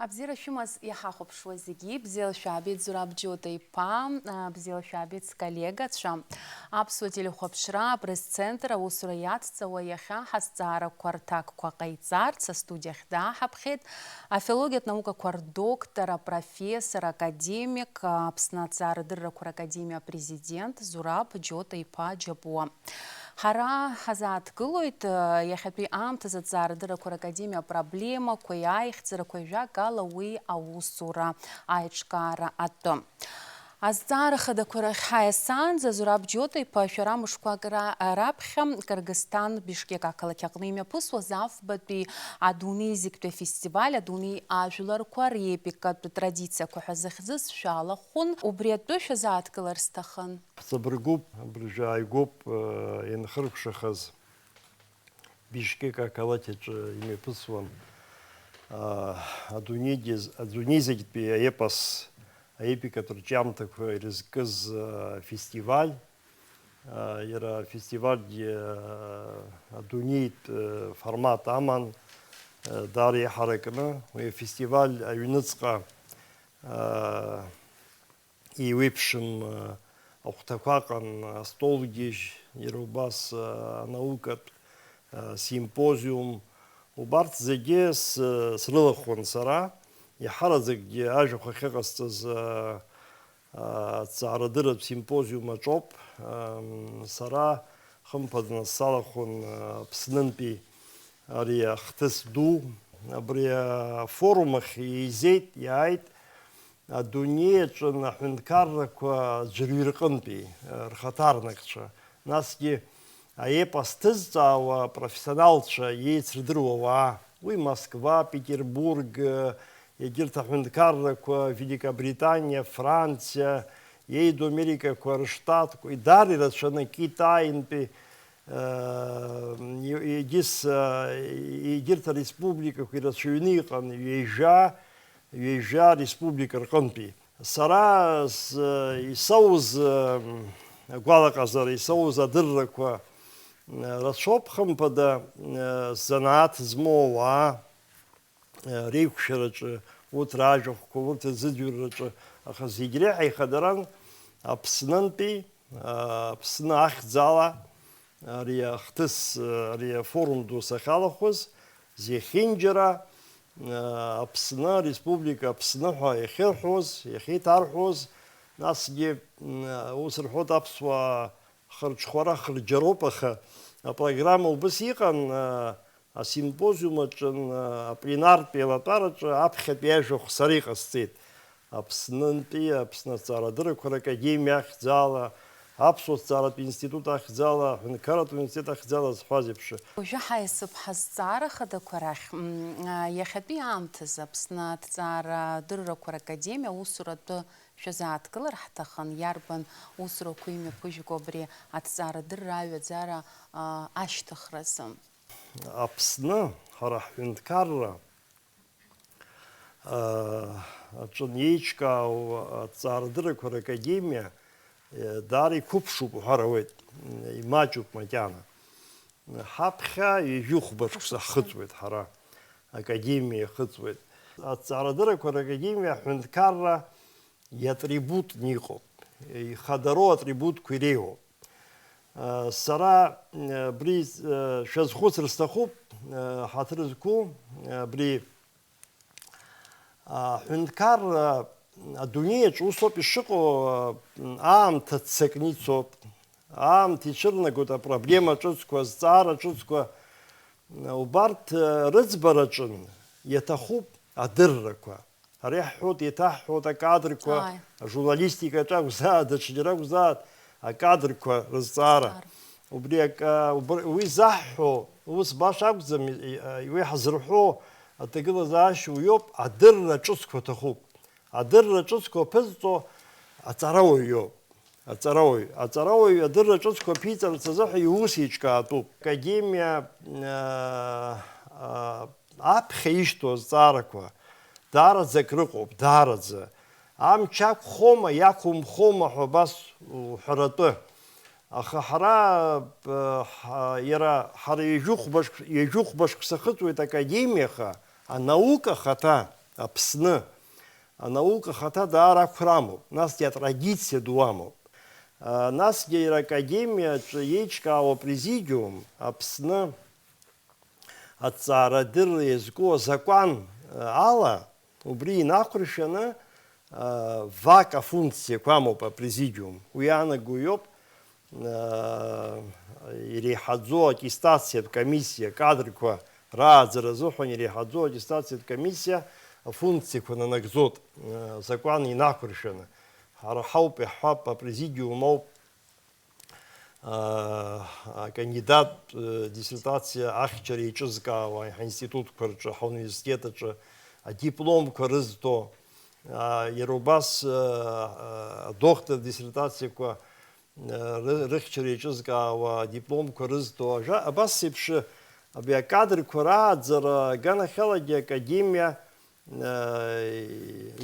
Абзира шәымаз иҳахәаԥшуа зегьы бзиала шәаабеит Зураб Џьота иԥа, бзиала шәаабеит сколлегацәа. Аԥсуа телехәаԥшра апресс-центр аусура иацҵауа иахьа ҳазҵаарақәа рҭакқәа ҟаиҵарц астудиахь дааҳаԥхьеит афилологиатә наукақәа рдоктор, апрофессор, академик, Аԥсны аҭҵаарадыррақәа ракадемиа апрезидент Зураб Џьота иԥа Џьапуа. Ҳара ҳазааҭгылоит иахьатәи аамҭазы аҭҵаарадыррақәа ракадемиа апроблемақәа, аихьӡарақәа ажәакала уи аусура аиҿкаара атәы. Азҵаара хадақәа рахь ҳаиасаанӡа Зураб Џьота иԥа шәара мышқәак раԥхьа Кыргызстан Бишкек ақалақь аҟны имҩаԥысуаз афбатәи адунеи зегьтәи афестиваль адунеи ажәларқәа реепикатә традициақәа ҳәа захьӡыз шәалахәын. Убри атәы шәазааҭгылар сҭахын. Ҳҵабыргуп, абыржәы ааигәоуп инхыркәшахаз Бишкек ақалақь аҿы имҩаԥысуан адунеи зегьтәи аепос аепикатә рҿиамҭақәа ирызкыз фестиваль. Иара фестивальгьы адунеитә формат аман, даара иҳаракны. Уи афестиваль аҩныҵҟа еиуеиԥшым ахәҭақәа аҟан, астолгьежь, иара убас анаукатә симпозиум. Убарҭ зегьы срылахәын сара. Иҳараӡакгьы ажәахә ахьыҟасҵаз аҭҵаарадырратә симпозиум аҿоуп. Сара хымԥаданы салахәын Аԥснынтәи ари ахҭыс ду. Абри афорум ахь еизеит, иааит адунеи аҿын аҳәынҭқаррақәа ӡәырҩырҟынтәи рхаҭарнакцәа. Насгьы аепос ҭызҵаауа апрофессионалцәа еицырдыруа ауаа. Уи Москва, Петербург, егьырҭ аҳәынҭқаррақәа, Великобританиа, Франциа, еиду Америкақәа рыштатқәа, даара ирацәаны Китаинтәи, егьырҭ ареспубликақәа ирацәаҩны иҟан, ҩеижәа республика рҟынтәи. Сара исоуз агәалаҟазара, исоуз адыррақәа рацәоуп. Хымԥада занааҭ змоу ауаа реиқәшәараҿы, урҭ ражәахәқәа, урҭ рзыӡырҩраҿы, аха зегь реиҳа ихадаран Аԥснынтәи, Аԥсны ахьӡала ари ахҭыс, ари афорум ду сахьалахәыз, зехьынџьара Аԥсны Республика Аԥсны ҳәа иахьырҳәоз, иахьеиҭарҳәоз, насгьы ус рҳәоит аԥсуаа хырҽхәара хырџьароуп, аха апрограмма убас иҟан. Асимпозиум аҿын, апленартә еилатәараҿы аԥхьатәи ажәахә сара иҟасҵеит. Аԥснынтәи, Аԥсны аҭҵаарадыррақәа ракадемиа ахьӡала, Аԥсуа аҭҵааратә институт ахьӡала, аҳәынҭқарратә университет ахьӡала зҳәаз еиԥш. Уажәы ҳаиасып ҳазҵаара хадақәа рахь иахьатәи аамҭазы Аԥсны аҭҵаарадыррақәа ракадемиа аусуратәы шәазааҭгылар ҳҭахын. Иарбан усурақәа имҩаԥыжәго абри аҭҵаарадырра аҩаӡара ашьҭыхразы? Аԥсны ҳара ҳҳәынҭқарра аҿын еиҿкаау аҭҵаарадыррақәа ракадемиа даара иқәыԥшуп уҳәар ауеит, имаҷуп макьана. Ҳаԥхьа ҩажәи хәбаҽк ҳхыҵуеит ҳара, академиа ихыҵуеит. Аҭҵаарадыррақәа ракадемиа аҳәынҭқарра иатрибутны иҟоуп, ихадароу атрибутқәа иреиуоуп. Сара абри шәазхәыцыр сҭахуп, ҳаҭыр зқәу, абри аҳәынҭқарра адунеиаҿ усоуп ишыҟоу, аамҭа ццакны ицоуп, аамҭа иҽырнагоит апроблема ҿыцқәа, азҵаара ҿыцқәа. Убарҭ рыӡбараҿын иаҭахуп адыррақәа. Ара иаҳҳәоит, еиҭаҳҳәоит акадрқәа, ажурналистикаҿы акәзаат, даҽаџьара акәзаат, акадрқәа рызҵаара. Уи заҳҳәо, ус баша акәӡам, уи ҳазырҳәо аҭагылазаашьа уиоуп, адырра ҿыцқәа ҭахуп. Адырра ҿыцқәа ԥызҵо аҵарауаҩ иоуп. Аҵарауаҩ адырра ҿыцқәа ԥиҵарц азыҳәа иус еиҿкаатәуп. Академиа аԥхьа ишьҭоу азҵаарақәа даараӡак рыҟоуп, даараӡа. Амч ақәхома, иақәымхома ҳәа абас уҳәаратәы. Аха ҳара ҩажәи хәбаҽк сахыҵуеит академиаха, анаука хаҭа, Аԥсны анаука хаҭа даара ақәрамоуп, насгьы атрадициа ду амоуп. Насгьы академиаҿы еиҿкаауа апрезидиум Аԥсны аҭҵаарадырра иазку азакәан ала убри инахәыршәаны вак афункциақәа амоуп апрезидиум. Уи аанаго иоуп иреиҳаӡоу аттестациатә комиссиа кадрқәа рааӡара азыҳәан иреиҳаӡоу аттестациатә комиссиа афункциақәа нанагӡоит закәан инақәыршәаны. Ҳара ҳауп иаҳҳәап апрезидиум ауп акандидат диссертациа ахьчара еиҿызкаауа ҳаинститутқәа рҿы, ҳауниверситет аҿы адипломқәа рызҭо, иара убас адоктор диссертациақәа рыхьчара еиҿызкаауа адипломқәа рызҭо, абас еиԥш абри акадрқәа рааӡара аганаҳәалагьы академиа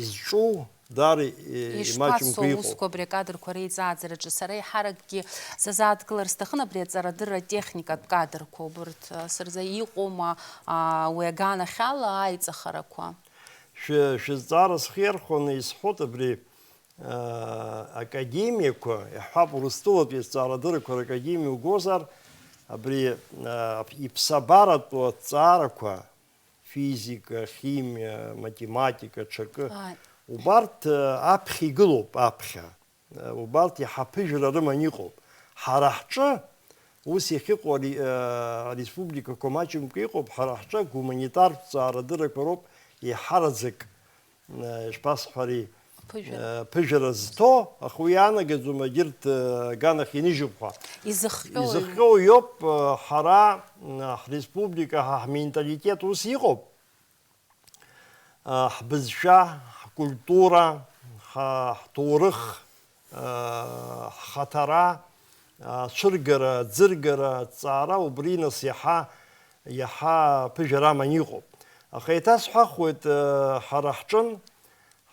изҿу даара имаҷымкәа иҟоуп. Усқәа абри акадрқәа реиҵааӡараҿы сара иҳаракгьы сазааҭгылар сҭахын абри аҵарадырра техникатә кадрқәа убырҭ сырза иҟоума уи аганахьала аиҵахарақәа? Шәызҵаара схирхәаны исҳәоит абри академиақәа, иаҳҳәап Урыстәылатәи азҵаарадыррақәа ракадемиа угозар, абри иԥсабаратәу аҭҵаарақәа, физика, химиа, математика, ҽакы, убарҭ аԥхьа игылоуп, аԥхьа. Убарҭ иҳаԥыжәара рыман иҟоуп. Ҳара ҳҿы ус иахьыҟоу ареспубликақәа маҷымкәа иҟоуп, ҳара ҳҿы гуманитартә ҭҵаарадыррақәа роуп еиҳараӡак ишԥасҳәари ԥыжәара зҭо, аха уи иаанагаӡом егьырҭ аганахь инижьуп ҳәа. Изыхҟьоу иоуп ҳара ҳреспублика, ҳменталитет ус иҟоуп. Ҳбызшәа, ҳкультура, ҳҭоурых, ҳхаҭара, ацәыргара, аӡыргара, аҭҵаара убри нас иаҳа ԥыжәара аман иҟоуп. Аха еиҭасҳәахуеит ҳара ҳҿын,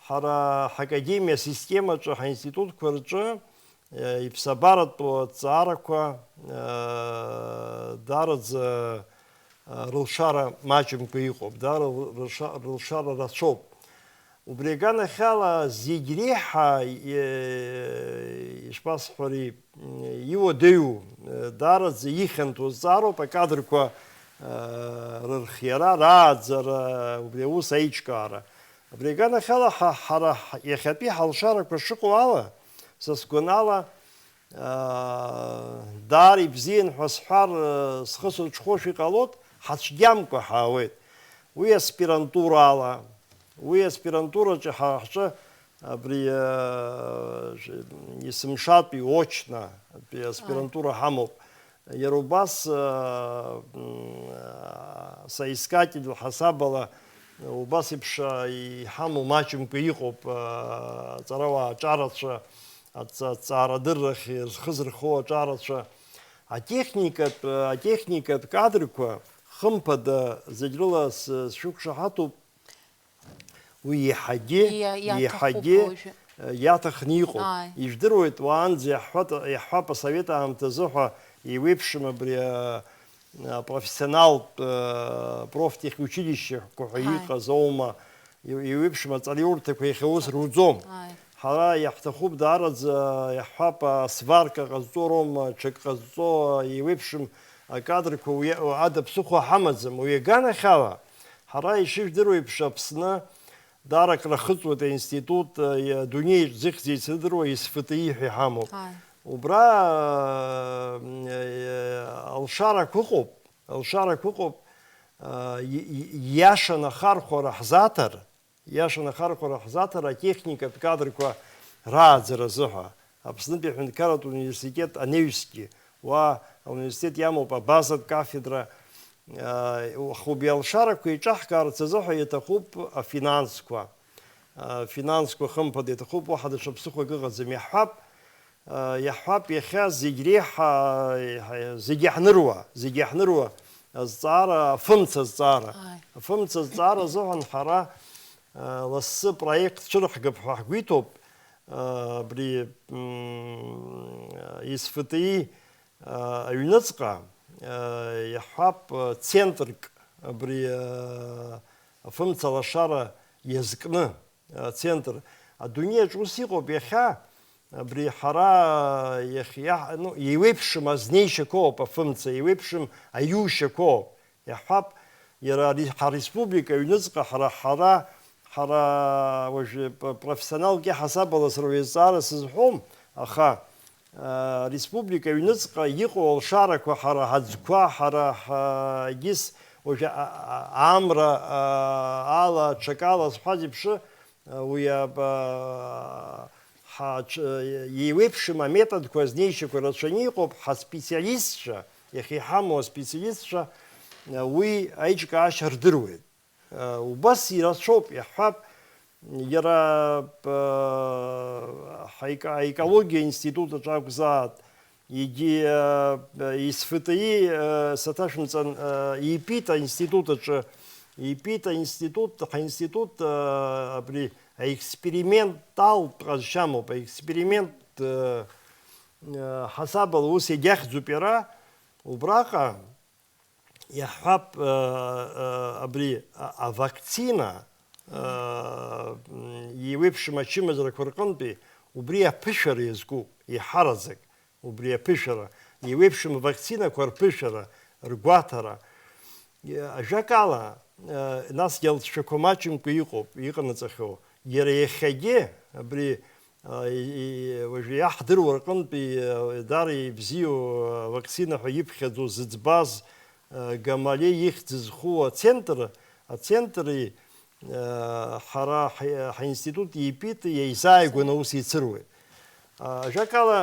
ҳара ҳакадемиа системаҿы, ҳаинститутқәа рҿы иԥсабаратәу аҭҵаарақәа даараӡа рылшара маҷымкәа иҟоуп, даара рылшара рацәоуп. Убри аганахьала зегь реиҳа ишԥасҳәари иуадаҩу даараӡа ихьанҭоу азҵаароуп акадрқәа рырхиара, рааӡара, убри аус аиҿкаара. Абри аганахьала ҳара иахьатәи ҳалшарақәа шыҟоу ала, са сгәанала даара ибзиан ҳәа сҳәар схы сырҽхәошәа иҟалоит, ҳацәгьамкәа ҳаауеит. Уи аспирантурала, уи аспирантураҿы ҳҿы абри есымшатәи очно аспирантура ҳамоуп. Иара убас соискатель ҳасабала убас еиԥш иҳамоу маҷымкәа иҟоуп аҵарауаа аҿарацәа, аҭҵаарадыррахь зхы зырхоу аҿарацәа. Атехникатә кадрқәа хымԥада зегь рыла сшәықәшаҳаҭуп, уи иаҳагьы иаҭахны иҟоуп. Ижәдыруеит уаанӡа иаҳҳәап асовет аамҭазы ҳәа еиуеиԥшым абри профессионалтә профтехучилищақәа ҳәа иҟаз аума, еиуеиԥшым аҵараиурҭақәа иахьа ус руӡом. Ҳара иаҳҭахуп даараӡа иаҳҳәап сварка ҟазҵо роума, ҽак ҟазҵо, еиуеиԥшым акадрқәа ада ԥсыхәа ҳамаӡам. Уи аганахьала ҳара ишыжәдыруа еиԥш Аԥсны даара крахыҵуеит аинститут адунеиаҿ зыхьӡ еицырдыруа СФТИ ҳәа иҳамоуп. Убра алшарақәа ыҟоуп, иашан ахархәара ҳзаҭар атехникатә кадрқәа рааӡара азыҳәа. Аԥснытәи аҳәынҭқарратә университет анаҩсгьы, уа ауниверситет иамоуп абазатә кафедра. Убри алшарақәа еиҿаҳкаарц азыҳәа иаҭахуп афинансқәа. Финансқәа хымԥада иаҭахуп, уаҳа даҽа ԥсыхәак ыҟаӡам. Иаҳҳәап иахьа зегь реиҳа зегь иаҳныруа азҵаара, афымца азҵаара. Афымца азҵаара азыҳәан ҳара лассы проект цәырҳгап ҳәа ҳгәиҭоуп. Абри СФТИ аҩныҵҟа иаҳҳәап центрк абри афымца алашара иазкны ацентр. Адунеиаҿ ус иҟоуп иахьа, абри ҳара иеиуеиԥшым азнеишьақәоуп афымца, иеиуеиԥшым аиушьақәоуп. Иаҳҳәап, иара ҳареспублика аҩныҵҟа ҳара уажәы профессионалк иаҳасабала сара азҵаара сызҳәом, аха республика аҩныҵҟа иҟоу алшарақәа ҳара ҳаӡқәа, ҳара егьыс уажәы амра ала, ҽакала зҳәаз еиԥшы, уи иеиуеиԥшым аметодқәа азнеишьақәа рацәаны иҟоуп, ҳаспециалистцәа, иахьа иҳамоу аспециалистцәа уи аиҿкаашьа рдыруеит. Убас ирацәоуп, иаҳҳәап, иара аекологиа институтаҿ акәзаат, егьи исфти саҭашәымҵан ипита институтаҿы, ҳаинститут абри аексперименталтә ҟазшьамоуп, аексперимент ҳасабала ус иагьахьӡуп иара, убраҟа иаҳҳәап абри авакцина иеиуеиԥшым ачымазарақәа рҟынтәи убри аԥышәара иазкуп, иҳараӡак, убри аԥышәара, иеиуеиԥшым авакцинақәа рԥышәара, ргәаҭара. Ажәакала, насгьы алҵшәақәа маҷымкәа иҟоуп, иҟанаҵахьоу. Иара иахьагьы, абри уажәы иаҳдыруа рҟынтәи даара ибзиоу авакцина ҳәа иԥхьаӡоу зыӡбаз Гамалеи ихьӡ зху ацентри ҳара ҳаинститут ипита иеизааигәаны ус ицыруеит. Ажәакала,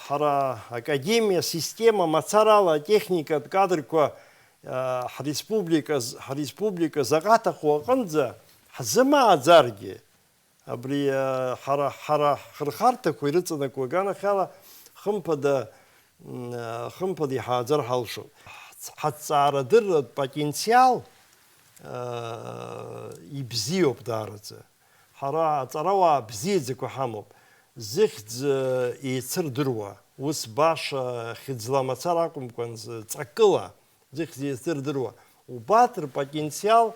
ҳара академиа, система мацарала, атехникатә кадрқәа ҳреспублика заҟа аҭаху аҟынӡа ҳзымааӡаргьы, абри ҳара ҳхырхарҭақәа ирыҵанакуа аганахьала хымԥада иҳааӡар ҳалшоит. Ҳаҭҵаарадырратә потенциал ибзиоуп даараӡа. Ҳара аҵарауаа бзиаӡақәа ҳамоуп. Зыхьӡ еицырдыруа, ус баша хьыӡла мацара акәымкәан ҵакыла зыхьӡ еицырдыруа. Убарҭ рпотенциал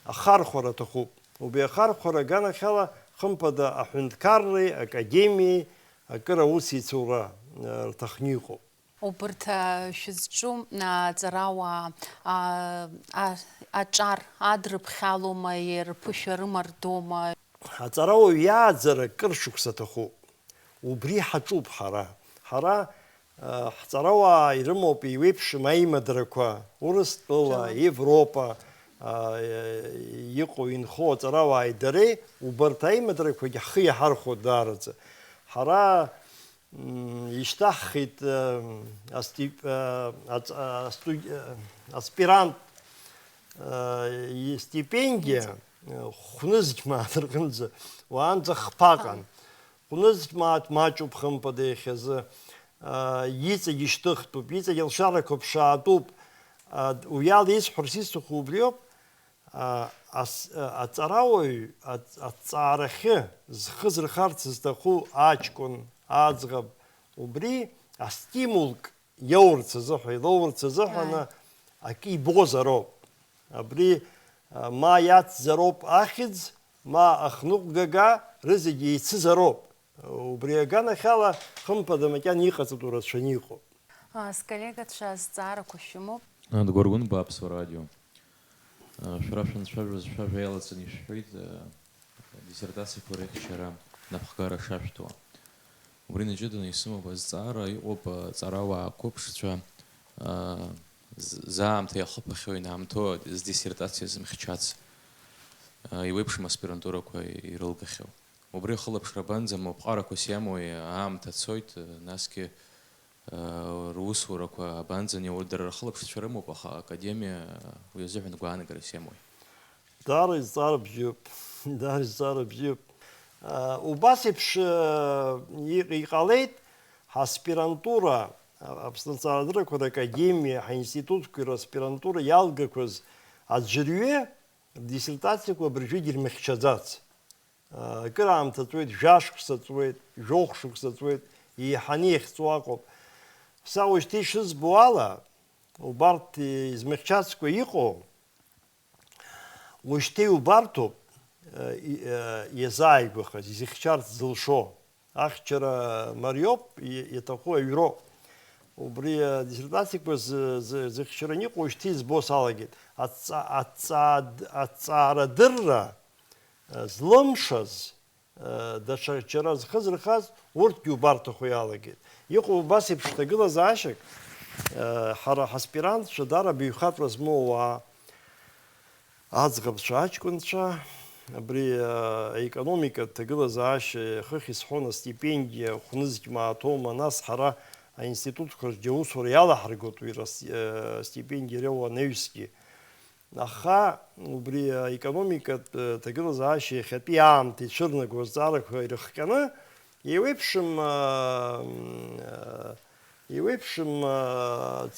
ахархәара аҭахуп. Убри ахархәара аганахьала хымԥада аҳәынҭқарреи, академиеи акыр аус еицура рҭахны иҟоуп. Убырҭ шәызҿу аҵарауаа аҿар адрыԥхьалома, рԥышәа рымардома? Аҵарауаҩ иааӡара кыр шықәса аҭахуп. Убри ҳаҿуп ҳара. Ҳара ҳҵарауаа ирымоуп еиуеиԥшым аимадарақәа Урыстәыла, Европа иҟоу инхо аҵарауааи дареи, убарҭ аимадарақәагьы ҳхы иаҳархәоит даараӡа. Ҳара ишьҭаҳхит аспирант стипендиа хәнызқьмааҭ рҟынӡа, уаанӡа хԥаҟан. Хәнызқьмааҭ маҷуп хымԥада иахьазы, иҵегь ишьҭыхтәуп, иҵегь алшарақәа ԥшаатәуп. Уи ала исҳәарц исҭаху убриоуп, аҵарауаҩ аҭҵаарахьы зхы зырхарц зҭаху аҷкәын, аӡӷаб, убри астимулк иаурц азыҳәа, илоурц азыҳәаны акы ибозароуп. Абри ма иацзароуп ахьӡ, ма ахныҟәгага рызегьы еицызароуп. Убри аганахьала хымԥада макьана иҟаҵатәу рацәаны иҟоуп. Сколлегацәа азҵаарақәа шәымоуп? Дгәыргәын бааԥсуа радио. Шәара шәанцәажәоз шәажәа иалаҵаны ишәҳәеит диссертациақәа реихшьара напхгара шашәҭуа. Убри наҷыданы исымоуп азҵаара, иҟоуп аҵарауаа қәыԥшцәа заамҭа иахыԥахьоу инаамҭоу диссертациа зымхьчац, иуеиԥшым аспирантурақәа ирылгахьоу. Убри ахылаԥшра банӡамоуп, ҟарақәас иамоуи аамҭа цоит, насгьы русурақәа абанӡан дара рхылаԥшцәа рымоуп, аха академиа уи азыҳәан гәаанагарас иамоуи. Даара изҵаара бзиоуп, даара изҵаара бзиоуп. Убас еиԥш иҟалеит ҳаспирантура, Аԥсны аҵаарадыррақәа ракадемиа, ҳаинститутқәа распирантура иалгақәаз аӡәырҩы рдиссертациақәа абыржәы ирмыхьчаӡац. Акыр аамҭа ҵуеит, жәашықәса ҵуеит, жәохә-шықәса ҵуеит, еиҳаны иахьҵуа аҟоуп. Са уажәшьҭа ишызбо ала, убарҭ измыхьчазқәа иҟоу, уажәшьҭа иубарҭоуп иазааигәахаз, изыхьчарц зылшо. Ахьчара мариоуп, иаҭаху аҩроуп. Убри адиссертациақәа зыхьчараны иҟоу уажәшьҭа избо салагеит. Аҵаарадырра злымшаз, даҽа џьара зхызырхаз, урҭгьы убарҭахо иалагеит. Иҟоу убас еиԥш ҭагылазаашьак, ҳара ҳаспирантцәа дара баҩхатәра змоу ауаа, аӡӷабцәа, аҷкәынцәа, абри аекономикатә ҭагылазаашьа хыхь исҳәон астипендиа хәнызқьма аҭоума, нас ҳара аинститутқәа рҿы аусура иалаҳаргоит уи астипендиа иреиуа анаҩсгьы. Аха убри аекономикатә ҭагылазаашьа иахьатәи аамҭа ицәырнаго азҵаарақәа ирыхҟьаны еиуеиԥшым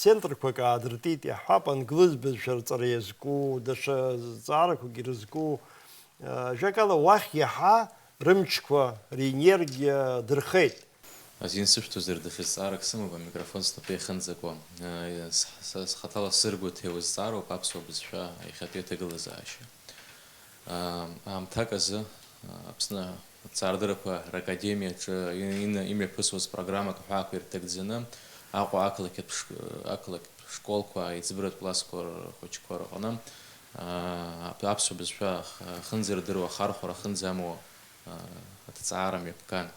центрқәак аадыртит, иаҳҳәап, англыз бызшәа рҵара иазку, даҽа зҵаарақәак ирызку, ажәакала уахь иаҳа рымчқәа, ренергиа дырхеит. Азин сышәҭозар даҽа сымоуп, амикрофон снапы иахьынӡакуа. Схаҭала сыргәыҭ еилызҵаароуп аԥсуа бызшәа иахьатәи аҭагылазаашьа. Аамҭак азы Аԥсны аҭҵаарадыррақәа ракадемиаҿы имҩаԥысуаз программак ҳәаақәа ирҭагӡаны Аҟәа ақалақьтә школқәа, аиҵбыратә классқәа рхәыҷқәа рҟны аԥсуа бызшәа ахынӡардыруа, ахархәара ахынӡамуа аҭҵаара мҩаԥган.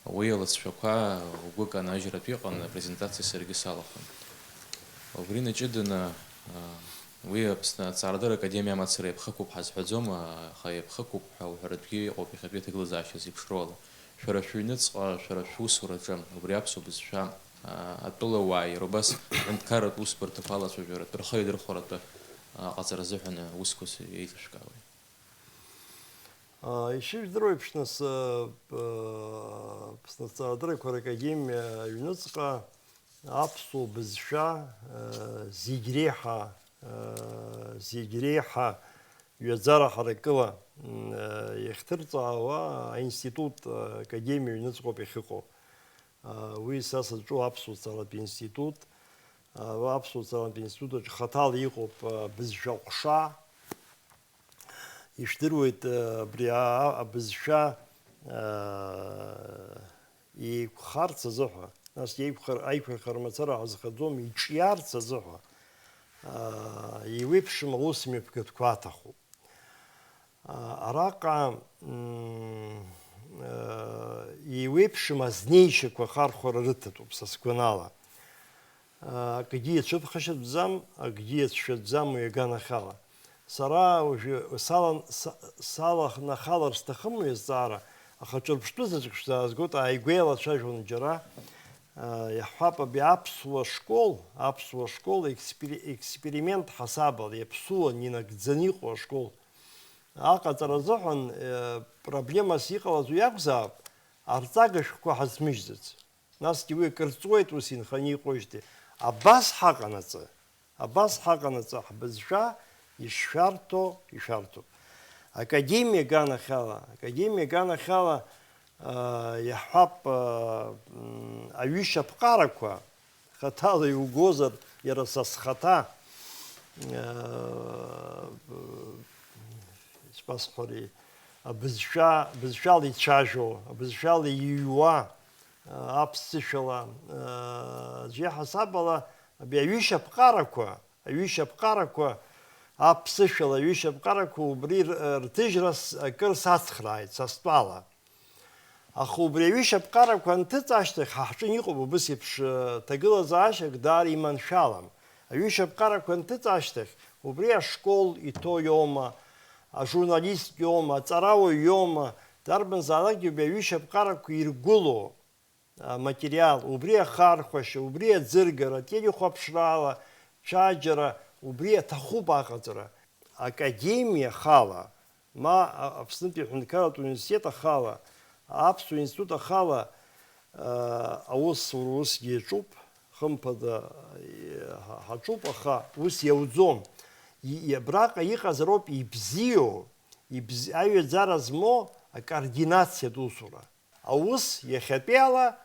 Уи алыҵшәақәа угәы канажьратә иҟан, апрезентациа саргьы салахәын. Убри наҷыданы уи Аԥсны аҭҵаарадырра академиа амацара иаԥхықәуп ҳазҳәаӡом, аха иаԥхықәуп ҳәа уҳәаратәгьы иҟоуп иахьатәи аҭагылазаашьа зеиԥшроуала. Шәара шәыҩныҵҟа, шәара шәусураҿы убри аԥсуа бызшәа атәылауааи иара убас аҳәынҭқарратә усбарҭақәа алацәажәаратәы, рхы еидырхәаратәы аҟаҵара азыҳәан усқәа еиҿышәкаауеит. Ишыжәдыруа еиԥш, нас Аԥсны аҭҵаарадыррақәа ракадемиа аҩныҵҟа аԥсуа бызшәа зегь реиҳа ҩаӡара ҳаракыла иахьҭырҵаауа аинститут академиа аҩныҵҟоуп иахьыҟоу. Уи са саҿу аԥсуа ҭҵааратә институт. Аԥсуа ҭҵааратә институт аҿы хаҭала иҟоуп бызшәа ҟәша. Ишдыруеит абри абызшәа еиқәхарц азыҳәа, нас аиқәырхара мацара ҳазхаӡом, иҿиарц азыҳәа еиуеиԥшым аусмҩаԥгатәқәа аҭахуп. Араҟа еиуеиԥшым азнеишьақәа ахархәара рыҭатәуп са сгәанала. Акгьы иацәыԥхашьатәӡам, акгьы иацәшәатәӡам уи аганахьала. Сара салахнахалар сҭахым уи азҵаара, аха ҿырԥштәызаҵәык шәзаазгоит, ааигәеилацәажәон џьара. Иаҳҳәап, абри аԥсуа школ експеримент ҳасабала, иаԥсуан, инагӡаны иҟоу ашкол. Аҟаҵара азыҳәан проблемас иҟалаз уи акәзаап, арҵага шәҟәқәа ҳазмыжьӡац. Насгьы уи акырҵуеит ус инханы иҟоижьҭеи. Абас ҳаҟанаҵы ҳбызшәа ишшәарҭоуп. Академиа аганахьала иаҳҳәап, аҩышьаԥҟарақәа хаҭала иугозар, иара са схаҭа исԥасҳәари, абызшәала ицәажәо, абызшәала иҩуа, аԥсышәала, аӡәы иаҳасабала аҩышьаԥҟарақәа аԥсышәала аҩышьаԥҟарақәа убри рҭыжьра акыр сацхрааит, са стәала. Аха убри аҩышьаԥҟарақәа анҭыҵ ашьҭахь ҳаҳҿын иҟоуп убыс еиԥш ҭагылазаашьак даара иманшәалам. Аҩышьаԥҟарақәа анҭыҵ ашьҭахь убри ашкол иҭо иоума, ажурналист иоума, аҵарауаҩ иоума, дарбанзаалакгьы убри аҩышьаԥҟарақәа иргәыло материал, убри ахархәашьа, убри аӡыргара, телехәаԥшрала, цәаџьара, убри аҭахуп аҟаҵара. Академиа ахала, ма Аԥснытәи аҳәынҭқарратә университет ахала, аԥсуа институт ахала аусура усгьы иаҿуп, хымԥада ҳаҿуп, аха ус иауӡом. Абраҟа иҟазароуп ибзиоу, аҩаӡара змоу акоординациатә усура. Аус иахьатәи ала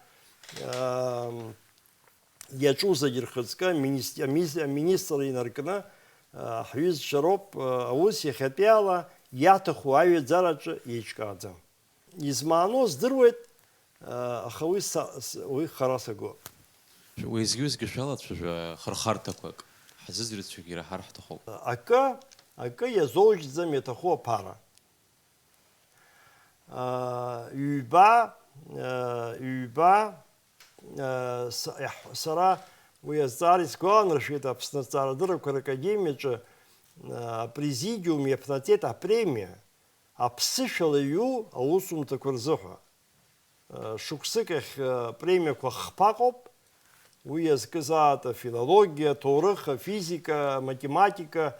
иаҿу зегьы рхаҵкы аминистр инаркны ҳҩызцәа роуп аус иахьатәиала иаҭаху аҩаӡараҿы еиҿкааӡам. Измааноу здыруеит, аха уи хара сагоуп. Уеизгьы-уеизгьы шәалацәажәа хырхарҭақәак ҳзызҩырцәагьы ираҳар ҳҭахуп. Акы иазоужьӡам иаҭаху аԥара. Ҩба сара уи азҵаара исгәаланаршәеит Аԥсны Азҵаарадыррақәа Ракадемиаҿы апрезидиум иаԥнаҵеит апремиа аԥсышәала иҩу аусумҭақәа рзыҳәа. Шықәсык ахь премиақәа хԥаҟоуп, уи иазкызаата филологиа, ҭоурых, физика, математика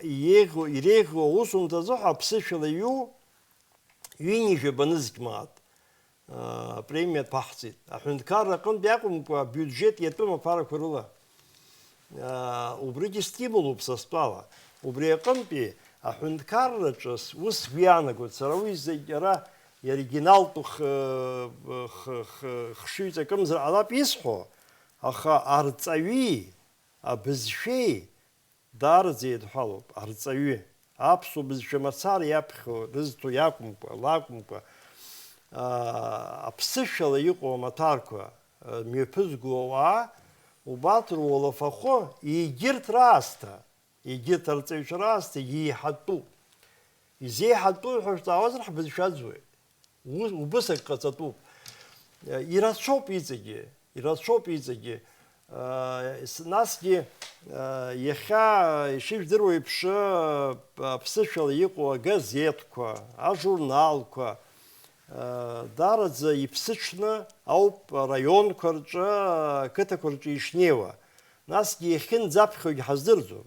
иреиӷьу аусумҭа азыҳәа аԥсышәала иҩу ҩынҩажәа банызқьмаат премиа ҭбаҳҵеит. Аҳәынҭқарра аҟынтә иакәымкәа абиуџьет иатәым аԥарақәа рыла. Убригьы стимулуп са стәала. Убри аҟынтәи аҳәынҭқарраҿы ус сгәы иаанагоит. Сара уи зегь ара иоригиналтәу хшыҩҵакымзар ҟалап исҳәо, аха арҵаҩи, абызшәеи даараӡа еидҳәалоуп. Арҵаҩы. Аԥсуа бызшәа мацара иаԥхьо, рызҭо иакәымкәа, лакәымкәа, аԥсышәала иҟоу амаҭарқәа мҩаԥызго ауаа убарҭ руалафахәы егьырҭ раасҭа, егьырҭ арҵаҩцәа раасҭа иеиҳатәуп. Изеиҳатәу ҳәа шәҵаауазар ҳбызшәаӡуеит. Убысак ҟаҵатәуп. Ирацәоуп иҵегьы, ирацәоуп иҵегьы. Насгьы иахьа ишыжәдыруа еиԥш аԥсышәала иҟоу агазеҭқәа, ажурналқәа даараӡа иԥсыҽны ауп раионқәа рҿы, ақыҭақәа рҿы ишнеиуа. Насгьы иахьынӡаԥхьогьы ҳаздырӡом.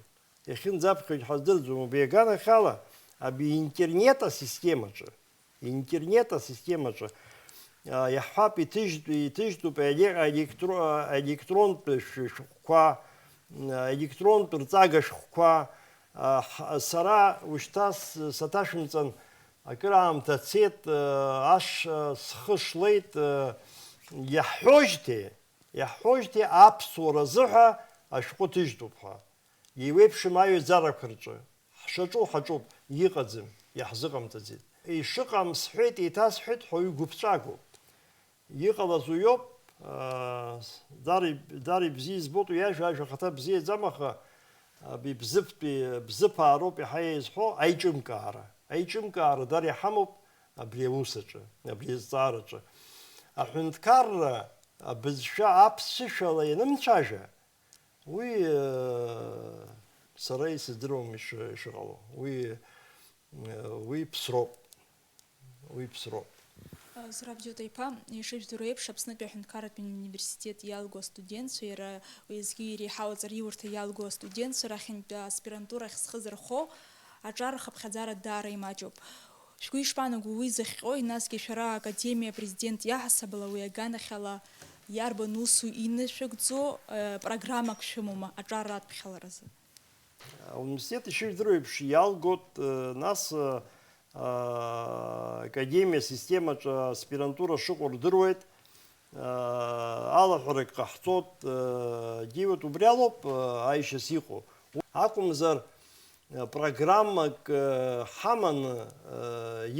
Иахьынӡаԥхьогьы ҳаздырӡом. Убри аганахьала аби интернет асистемаҿы, иаҳҳәап иҭыжьтәуп електронтә шәҟәқәа, електронтә рҵага шәҟәқәа. Сара ушьҭа саҭашәымҵан акыраамҭа цеит, схы шлеит, иаҳҳәожьҭеи аԥсуара азыҳәа ашәҟәы ҭыжьтәуп ҳәа. Еиуеиԥшым аҩаӡарақәа рҿы. Ҳшаҿу ҳаҿуп, иҟаӡам, иаҳзыҟамҵаӡеит. Ишыҟам сҳәеит, еиҭасҳәеит ҳәа уи гәыԥҵәагоуп. Иҟалаз уиоуп, дар ибзиа избоит уи ажәа ахаҭа бзиаӡам, аха бзыԥаароуп иаҳа еизҳәо аиҿымкаара. Аиҿымкаара дар иҳамоуп абри аусаҿы, абри азҵаараҿы. Аҳәынҭқарра абызшәа аԥсышәала ианымцәажәа, уи сара исыздыруам ишыҟало. Уи ԥсроуп. Зураб Џьота-иԥа, ишыжәдыруа еиԥш, Аԥснытәи аҳәынҭқарратә университет иалгоу астудентцәа, иара уеизгьы иреиҳау аҵариурҭа иалгоу астудентцәа рахьынтә аспирантурахь зхы зырхо аҿар рхыԥхьаӡара даара имаҷуп. Шәгәы ишԥаанаго уи захьҟьои, насгьы шәара академиа апрезидент иаҳасабала уи аганахьала иарбан усу инышәыгӡо программак шәымоума аҿар адԥхьаларазы? Ауниверситет ишыжәдыруа еиԥш иалгоит, нас академиа системаҿы аспирантура шыҟоу рдыруеит, алаҳәарак ҟаҳҵоит, диуеит, убри алоуп аишьас иҟоу. Акәымзар программак ҳаманы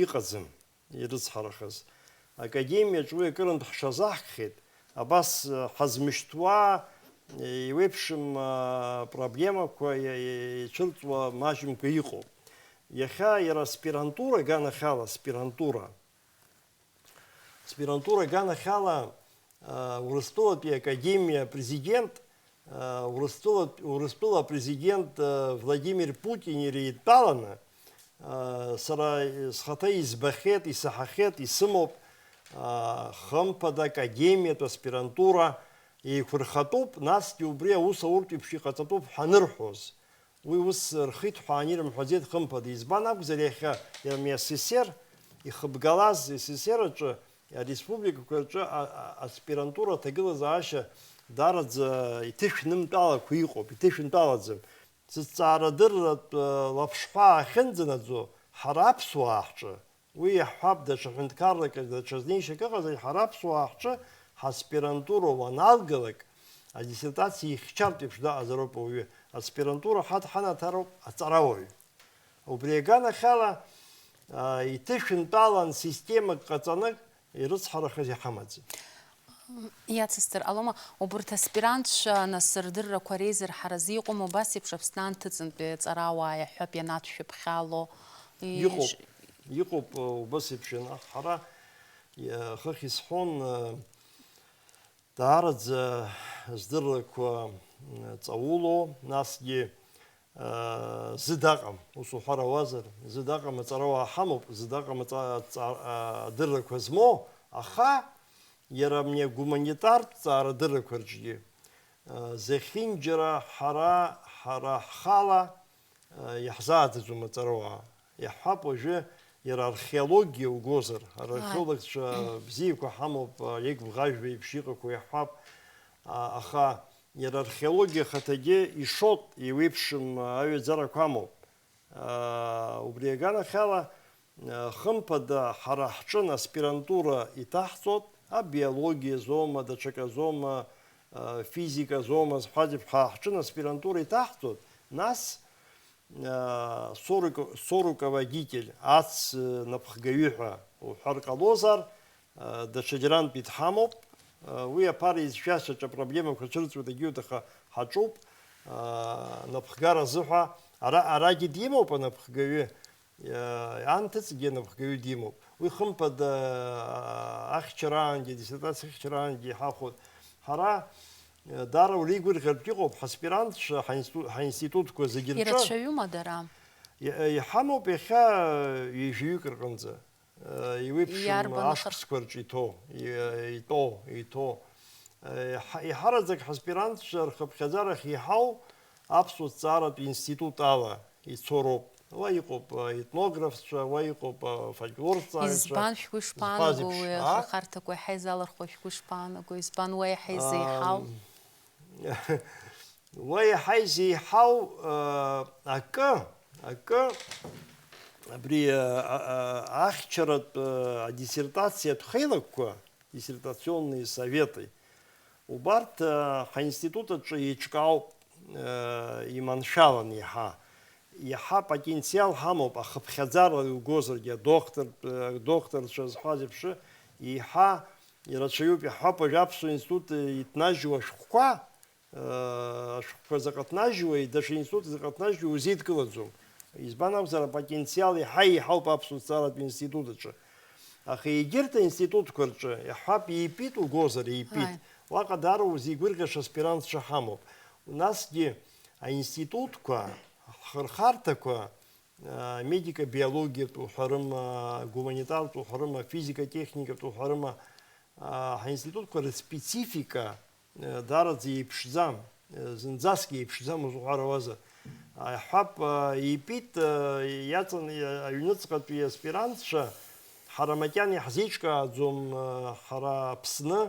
иҟаӡам ирыцҳарахаз. Академиаҿы уи акырынтә ҳҽазаҳкхьеит, абас ҳазмышьҭуа еиуеиԥшым проблемақәа ицәырҵуа маҷымкәа иҟоуп. Иахьа иара аспирантура аганахьала, аспирантура аганахьала Урыстәылатәи академиа президент, Урыстәыла президент Владимир Путин иреидтәаланы, сара схаҭа избахьеит, исаҳахьеит, исымоуп, хымԥада академиатә аспирантура еиқәырхатәуп, насгьы убри аус ауртә еиԥш иҟаҵатәуп ҳанырҳәоз. Уи ус рхит ҳәа анирымҳәаӡеит хымԥада. Избан акәзар иахьа СССР ихыбгалаз СССР аҿы, ареспубликақәа рҿы аспирантура аҭагылазаашьа даараӡа иҭышәнымтәалақәа иҟоуп, иҭышәнтәалаӡам. Зыҭҵаарадырратә лаԥшҳәаа ахьынӡанаӡо ҳара аԥсуаа ҳҿы, уи иаҳҳәап даҽа ҳәынҭқаррак, даҽа знеишьак ыҟазар, ҳара аԥсуаа ҳҿы ҳаспирантура уаналгалак, а диссертации хчартив да азароповые аспирантура хат хана тароп ацаравой. У Бриагана хала и тышин талан система кацанак и рыцхарахази хамадзи. Иацыстыр алома убурҭ аспирантцәа насырдыррақәа реизырҳаразы иҟоума убас еиԥш Аԥсны ҭыҵынтәи ҵарауаа иаҳҳәап ианацәшәыԥхьало иҟоуп убас еиԥш ҳара хыхь исҳәон даараӡа здыррақәа ҵауло насгьы зы даҟам ус уҳәарауазар зы даҟам аҵарауаа ҳамоуп зы даҟам адыррақәа змоу аха иара мне гуманитартә ҵаарадыррақәа рҿгьы зехьынџьара ҳара ҳхала иаҳзааӡаӡом аҵарауаа иаҳҳәап уажәы иара археологиа угозар археологцәа бзиақәа ҳамоуп еигәӷажәба еиԥш иҟақәоу иаҳҳәап аха иара археологиа хаҭагьы ишот еиуеиԥшым аҩаӡарақәа амоуп убри аганахьала хымԥада ҳара ҳҿын аспирантура иҭаҳҵоит абиологиа зоума даҽакы азоума физика зоума зҳәазеиԥш ҳҿын аспирантура иҭаҳҵоит нас соруководитель ац напхгаҩы уҳәар ҟалозар даҽаџьарантәи дҳамоуп уи аԥара изшәаз ҽа проблемақәа цәырҵуеит егьиуеит аха ҳаҿуп напхгара азыҳәа арагьы димоуп анапхгаҩы анҭыҵгьы анапхгаҩы димоуп уи хымԥада ахьчараангьы диссертациа ахьчараангьы иҳахәоит ҳара дара уреигәырӷьартә иҟоуп ҳаспирантцәа ҳаинститутқәа зегьы рҿы ирацәаҩума дара иҳамоуп иахьа ҩажәаҩык рҟынӡа иуеиԥшым ашықәсқәа рҿы иҭоу иҳараӡак ҳаспирантцәа рхыԥхьаӡарахь иҳау аԥсуа зҵааратә институт ала ицороуп уа иҟоуп етнографцәа уа иҟоуп фольклорҵааҩцәа избан шәгәы ишԥаанаго ахарҭақәа иаҳа изалырхуа шәгәы ишԥаанаго избан уа иаҳа изеиҳау уа иаҳа изеиҳау акы абри ахьчаратә адиссертациатә хеилагәқәа диссертационные советы убарҭ ҳаинститут аҿы еиҿкаауп иманшәалан иаҳа потенциал ҳамоуп ахыԥхьаӡара иугозаргьы адоқтарцәа зҳәаз еиԥш иаҳа ирацәаҩуп иаҳҳәап уажәы аԥсуа институт иҭнажьуа ашәҟәқәа заҟа ҭнажьуа даҽа институт заҟа ҭнажьуа узеидкылаӡом избан акәзар апотенциал иаҳа иаҳауп аԥсуа зҵааратә институт аҿы аха егьырҭ аинститутқәа рҿы иаҳҳәап иипит угозар иипит уаҟа даара узеигәырӷьаша аспирантцәа ҳамоуп насгьы аинститутқәа рхарҭақәа медико-биологиатә уҳәарыма гуманитартә уҳәарыма физика-техникатә уҳәарыма ҳаинститутқәа рспецифика даараӡа еиԥшӡам зынӡаск еиԥшӡам узуҳәарауазар иаҳҳәап иипит иаҵан аҩныҵҟатәи аспирантцәа ҳара макьана иаҳзеиҿкааӡом ҳара Аԥсны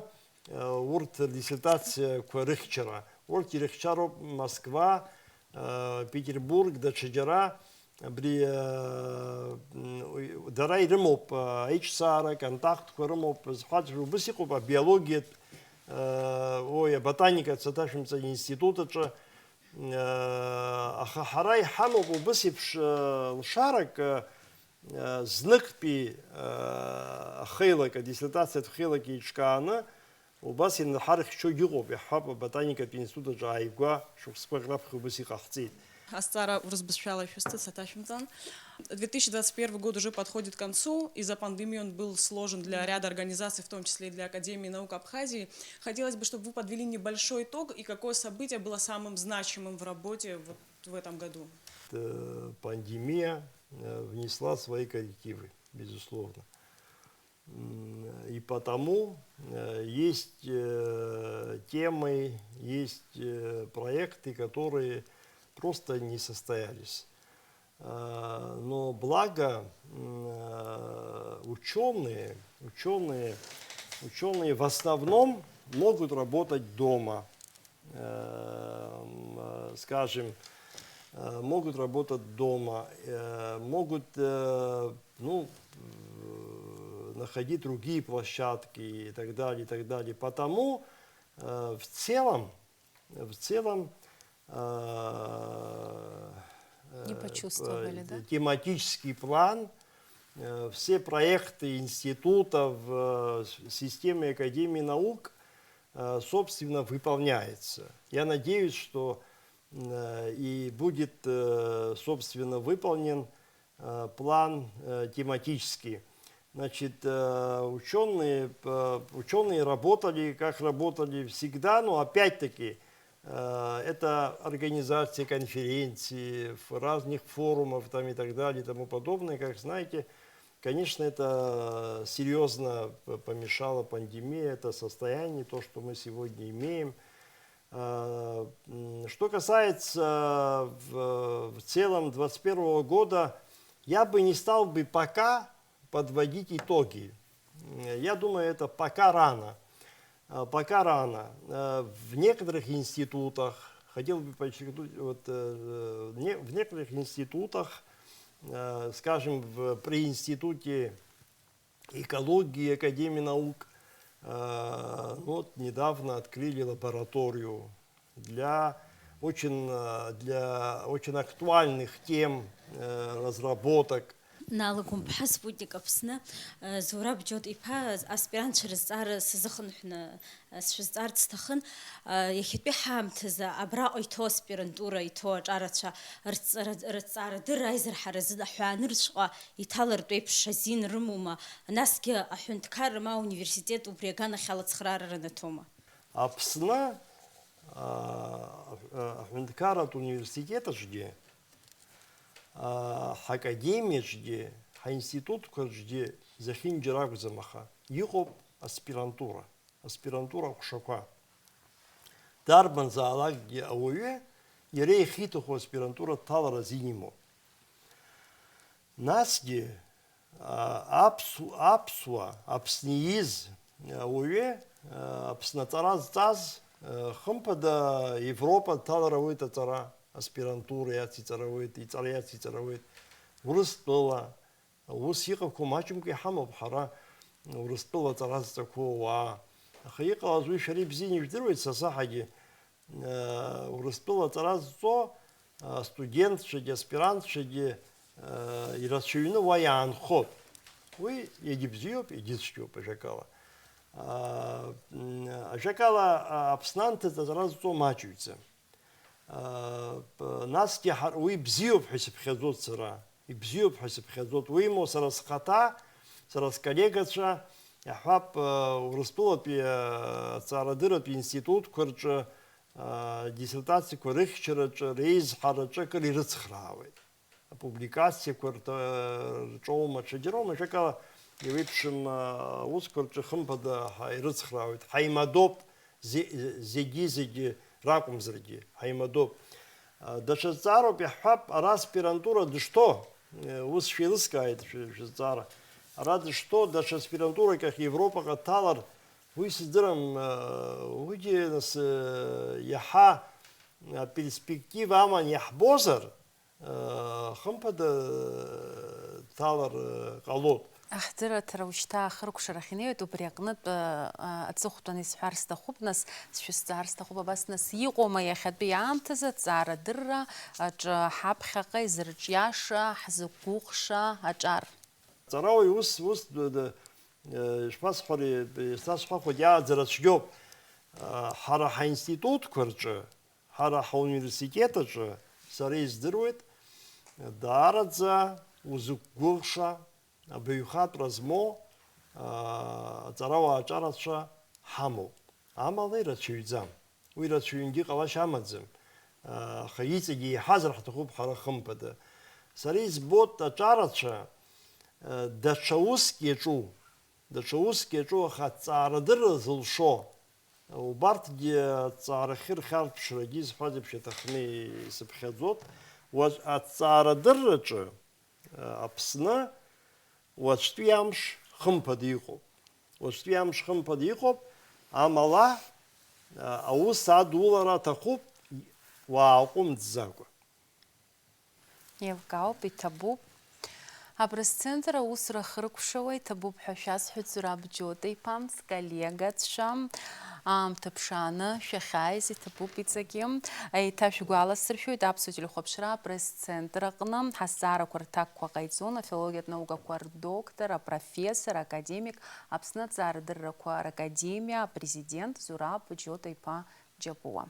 урҭ рдиссертациақәа рыхьчара урҭ ирыхьчароуп Москва Петербург даҽаџьара абри дара ирымоуп аиҿсаара контактқәа рымоуп зҳәазшәа убас иҟоуп абиологиатә аботаникатә саҭашәымҵа институт аҿы аха ҳара иҳамоуп убас еиԥш лшарак зныктәи ахеилак адиссертациатә хеилак еиҿкааны убас инарҳарыхьчогьы ыҟоуп иаҳҳәап аботаникатә институт аҿы ааигәа шықәсқәак раԥхьа убас иҟаҳҵеит. Астара разбышляла швесты саташимцан. 2021 год уже подходит к концу. Из-за пандемии он был сложен для ряда организаций, в том числе и для Академии наук Абхазии. Хотелось бы, чтобы вы подвели небольшой итог и какое событие было самым значимым в работе вот в этом году. Пандемия внесла свои коррективы, безусловно. И потому есть темы, есть проекты, которые просто не состоялись. Но благо ученые в основном могут работать дома, скажем, могут работать дома, могут находить другие площадки и так далее, и так далее. Потому в целом в целом Не почувствовали, да? тематический план, все проекты институтов в системе Академии наук, собственно, выполняется. Я надеюсь, что и будет, собственно, выполнен план тематический. Значит, ученые работали, как работали всегда, но опять-таки это организация конференций, разных форумов там, и так далее и тому подобное. Как знаете, конечно, это серьезно помешала пандемия, это состояние, то, что мы сегодня имеем. Что касается в целом 2021 года, я бы не стал бы пока подводить итоги. Я думаю, это пока рано. Пока рано. В некоторых институтах, хотел бы подчеркнуть, в некоторых институтах, скажем, при институте экологии Академии наук, вот недавно открыли лабораторию для очень актуальных тем разработок. نالكم بحسب ودك أبسنا زوراب جود إيبا أسبيران شرزار سزخن حنا شرزار تستخن يخيط بحام تزا أبراء إيتو أسبيرانتورا إيتو جارتشا رتزار درايزر حرزد حوان رشقا يتالر دويب شازين رموما ناس كي أحون تكار ما университет وبريغانا خالت خرار رنتوما أبسنا أحون تكارت университета жде. Академия жде, институт жде, захин джирак замаха. Йоп аспирантура кушака. Дарбан за алак ге ауе, ерей хитоху аспирантура талара зинимо. Нас ге апснииз ауе, апснатараз таз, хымпада Европа талара уйта тара. Аспирантура яци царавит, и цар яци царавит. Урыстыла. Усиков мачумки хамов хара. Урыстыла цараз такого. Хаика азуй шариб зини вдруг сасахаги. Урыстыла цараз то студент шеди, аспирант шеди. И расширено ваян ход. Вы едибзиоп, едицчоп, жакала. Жакала абснанты цараз то мачуется. Нас тяхар уи бзиоп хисып хязот сыра, и бзиоп хисып хязот уи мо сарас хата, сарас коллегача, яхап урыстулат пи царадырат институт курча диссертации курыхчарача рейз харача кали рыцхравит. Публикация курта чома чадирома жакала и выпишем ускурча хымпада хай рыцхравит. Хаймадоп зеги ракум зраги, хаймадоп. Даже цару пихап аспирантура да что? Ус шведская цара. Рад что даже аспирантура как Европа как талар вы сидим уйди нас яха перспектива аман яхбозар хампада талар калот. أحضر تروشتا خرق شرخينية وبريقنت أتسوختني سحارستا خوبناس شستارستا خوبا بس ناس يقوم ياخد بيعام تزت زارة درة حاب خقي زرجياشا حزقوقشا أجار Цараой ус шпас хори стас хохо я зарачгёб хара институт курча хара университета же сарей здрует дарадза узугуша бюхат размо царава ачарача хамо амалы рачуйзам уй рачуйнги калаш амадзам хаицеги хазар хатхуб хара хымпада сарей бот ачарача дачауские чу хацарадыр зылшо убарт ге царахир харп шрагиз фадип шетахми сбхадзот вот ацарадыр чу апсна вот штиамш хымпадиқоп амала ауса дулара тахуп ваақум дзаго Евгау битабу Абресцентра усра хрыкушавай табуб хашас хюцураб джотай памс коллега тшам Аамҭа шәахьааиз иҭабуп иҵегьы. Еиҭашәгәаласыршәоит Аԥсуа телехәаԥшра апресс-центр аҟны ҳазҵаарақәа рҭакқәа ҟаиҵон афилологиатә наукақәа рдоктор, апрофессор, академик, Аԥсны аҭҵаарадыррақәа ракадемиа апрезидент Зураб Џьота-иԥа Џьапуа.